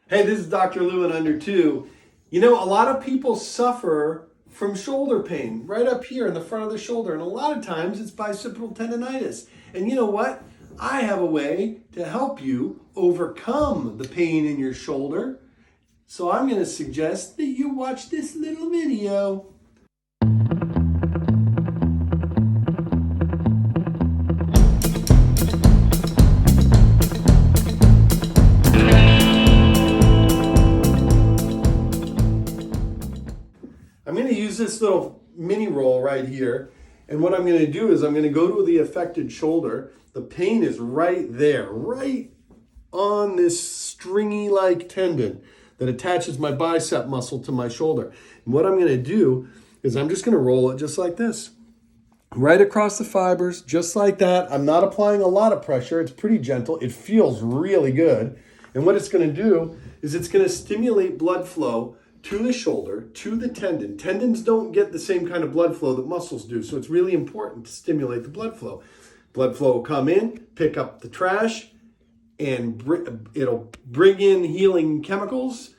Hey, this is Dr. Lou in under 2. You know, a lot of people suffer from shoulder pain right up here in the front of the shoulder, and a lot of times it's bicipital tendinitis. And you know what? I have a way to help you overcome the pain in your shoulder. So I'm going to suggest that you watch this little video. I'm going to use this little mini roll right here, and what I'm going to do is I'm going to go to the affected shoulder. The pain is right there, right on this stringy-like tendon that attaches my bicep muscle to my shoulder. And what I'm going to do is I'm just going to roll it just like this, right across the fibers, just like that. I'm not applying a lot of pressure. It's pretty gentle. It feels really good. And what it's going to do is it's going to stimulate blood flow to the shoulder, to the tendon. Tendons don't get the same kind of blood flow that muscles do, so it's really important to stimulate the blood flow. Blood flow will come in, pick up the trash, and it'll bring in healing chemicals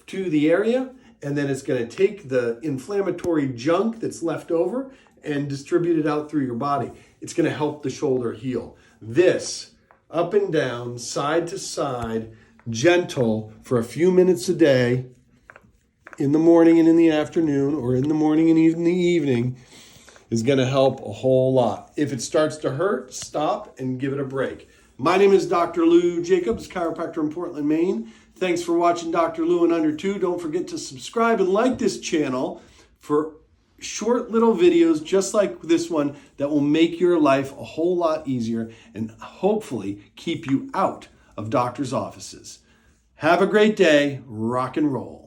to the area, and then it's going to take the inflammatory junk that's left over and distribute it out through your body. It's going to help the shoulder heal. This, up and down, side to side, gentle for a few minutes a day, in the morning and in the afternoon, or in the morning and in the evening, is going to help a whole lot. If it starts to hurt, stop and give it a break. My name is Dr. Lou Jacobs, chiropractor in Portland, Maine. Thanks for watching Dr. Lou in under 2. Don't forget to subscribe and like this channel for short little videos just like this one that will make your life a whole lot easier and hopefully keep you out of doctors' offices. Have a great day. Rock and roll.